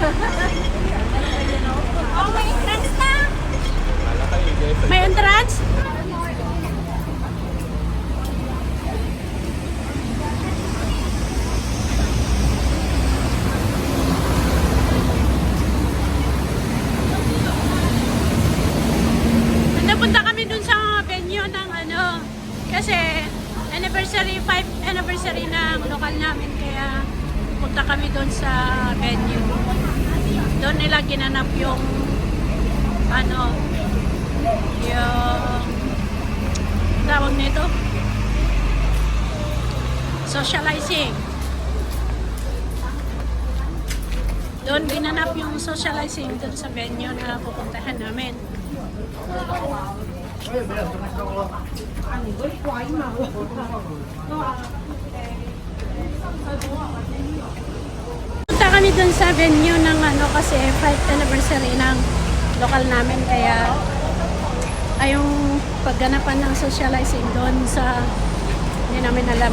Oh, may entrance na! May entrance? Napunta kami dun sa venue ng ano, kasi anniversary, 5th anniversary ng lokal namin, kaya punta kami dun sa venue. Doon nila ginanap yung ano, yung tawag nito, socializing. Doon ginanap yung socializing doon sa venue na pupuntahan namin. Punta kami dun sa venue ng ano, kasi 5th anniversary ng lokal namin, kaya ay yung pagganapan ng socializing doon sa hindi namin alam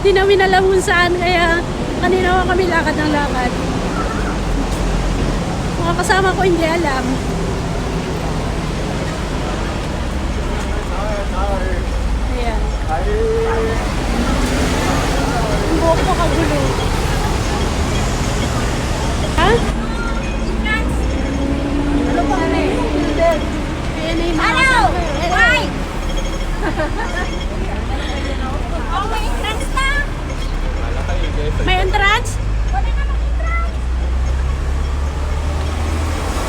hindi namin alam kung saan, kaya kanina kami lakad ng lakad. Mga kasama ko hindi alam. Ayan. Ang buhok ko kagulo. Ha? Ano ba na eh? Hello! Hi! Oh, may entrance na! May entrance? Pwede na mag-entrance!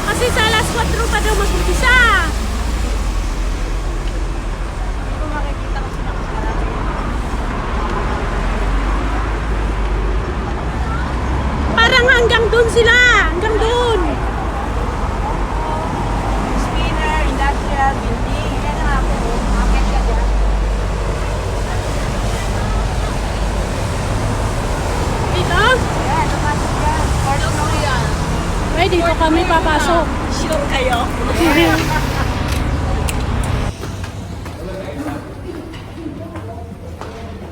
Kasi sa alas 4 pa daw mag-umpisa. Parang hanggang dun sila. Hanggang dun. Spinner, industrial, building. Yan na ako. Market ka dyan. Dito? Yan, lumasok yan. First floor yan. Ay, dito kami papasok. Sure kayo?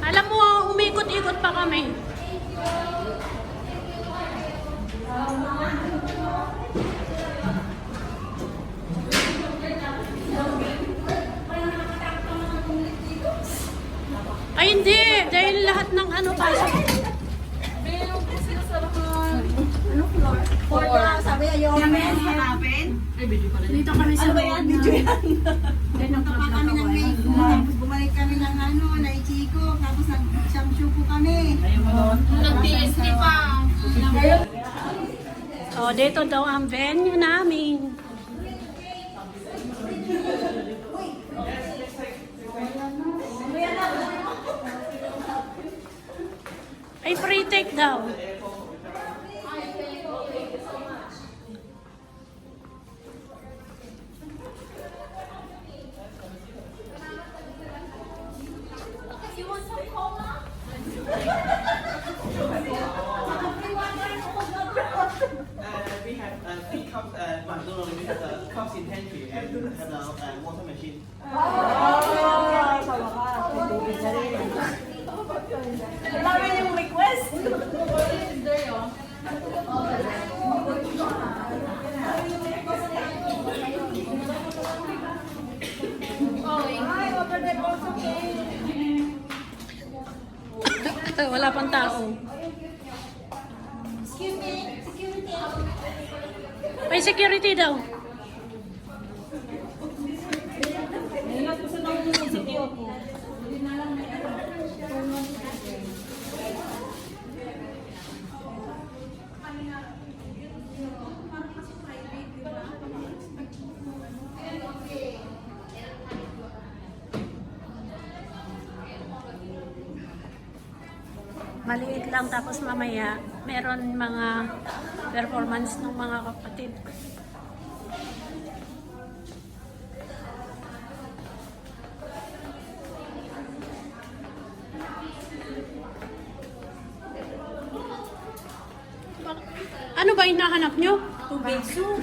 Alam mo, umikot-ikot pa kami. Ay, hindi. Dahil lahat ng ano pasok. Sabi ayaw namin hanapin. Dito kami sa loob na. Nagtapa kami ng Mexico, tapos bumalik kami ng ano, Naichiko, tapos nag-shamshu kami. Nag-TST pa. So, dito daw ang venue namin. Ay, free take daw. We have three cups, no, we have cups in pantry and have a water machine. Dami yung request. Wala pang tao. May security daw. Maliit lang, tapos mamaya meron mga performance ng mga kapatid. Ano ba hinahanap nyo? Tubig soup.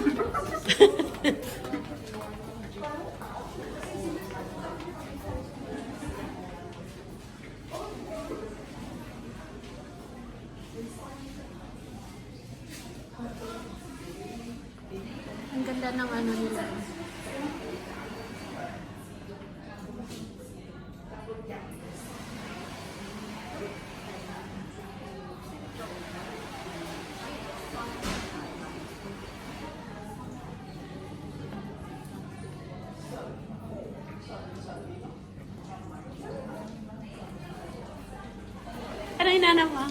yan ang ano nila. Ano inanap mo?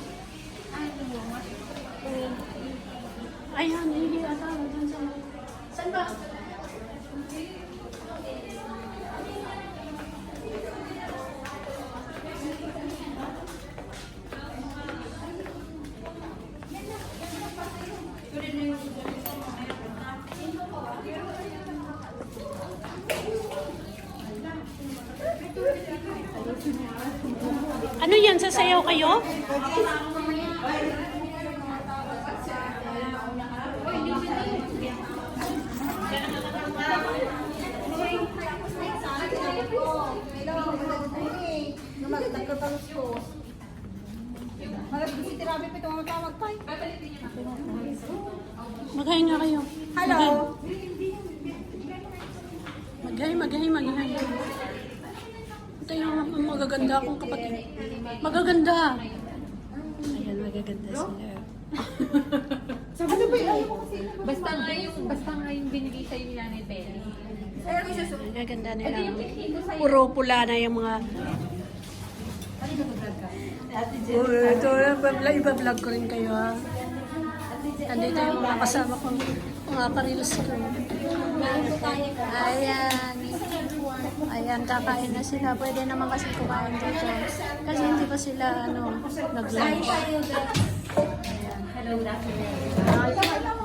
Ayan, hindi ata. Saan ba? Ano yan? Sasayaw kayo? Maghay nga kayo. Hello. Maghay. Ito yung magaganda akong kapatid. Magaganda. Ayan, magaganda sila. Basta nga yung binigay sa'yo ni Nanay Penny. Magaganda nila. Puro pula na yung mga... Ito, iba-vlog ko rin kayo ha. Andito yung mga kasama ko. Mga karilos ko. Ayan, kakain na sila. Pwede naman kasi kumain dito. Kasi hindi pa sila, nag-lunch. Hello, good afternoon.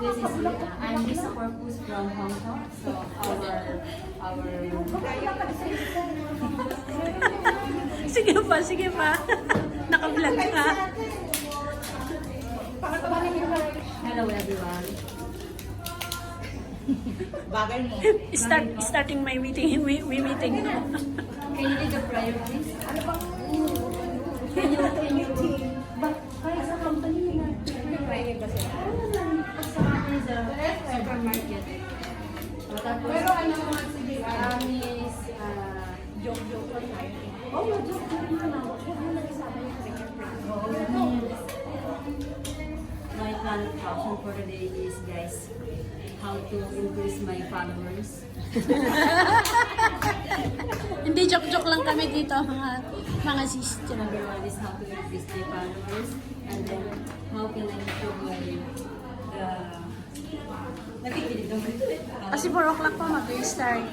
This is I'm Lisa Corpus from Hong Kong. So our Sige pa. Naka-vlog ka. hello everyone. Bagay mo. Starting my meeting. We meeting now. Can you read the prayer, please? Can you kaya sa company na prayer ba sila? Sa company sa supermarket. Pero ano mga sige, is joke lang tayo. Joke lang naman. Huwag mo nag-isama yung my plan of action for the day is, guys, how to increase my followers. Hindi, joke lang kami dito, mga sister. Number one is how to increase my followers, and then how can I improve my nakikinig naman. Kasi 4 o'clock pa mag-start.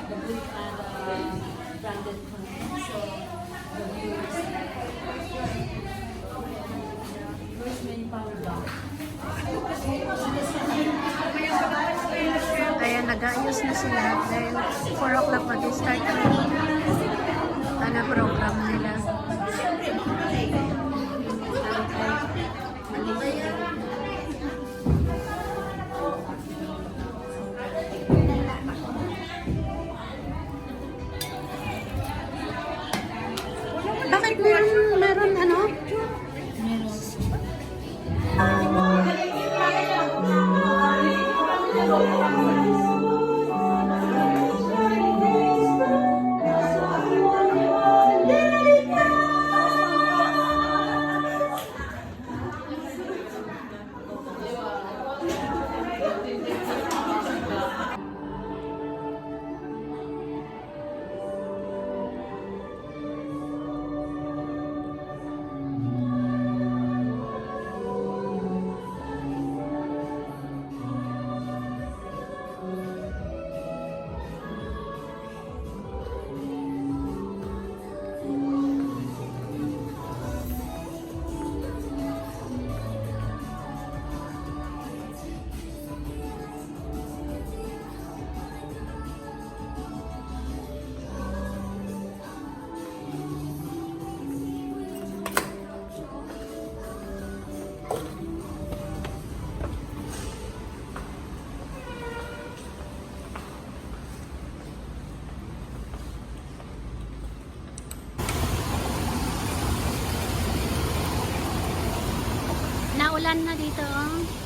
The good branded content, so the viewers. Where's my power bank? Ayan, nag-aayos na sila. Dahil 4 o'clock mag-start na program nila. Bakit meron ano? Umuulan na dito. Oh.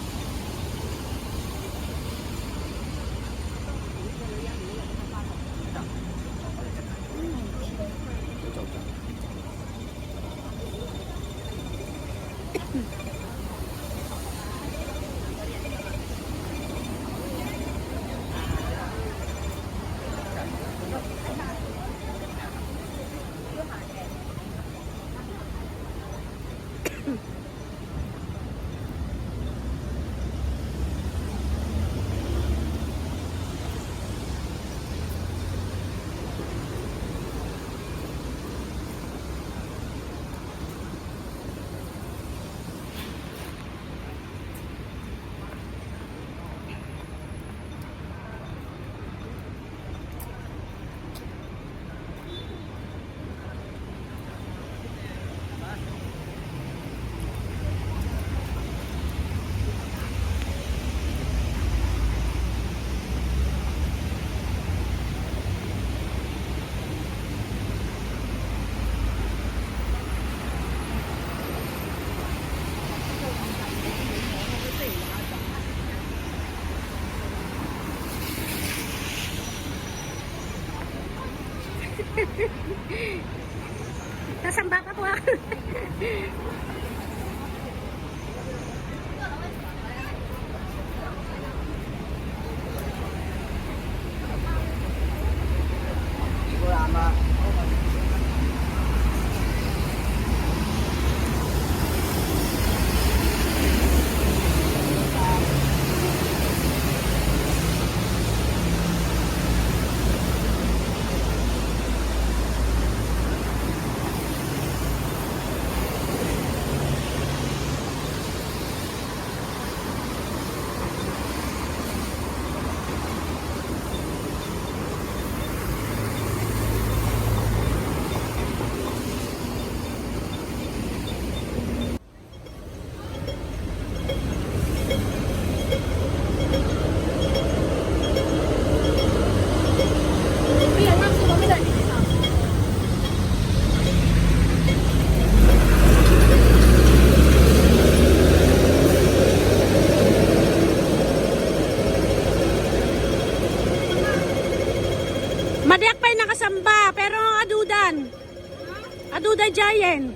Nasamba ka po ako. Madiak pa'y nakasamba, pero adudan. Adudan Jayen.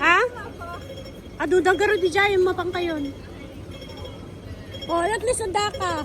Ha? Adudan garo di Jayen mapang kayon. Oh, at least anda ka.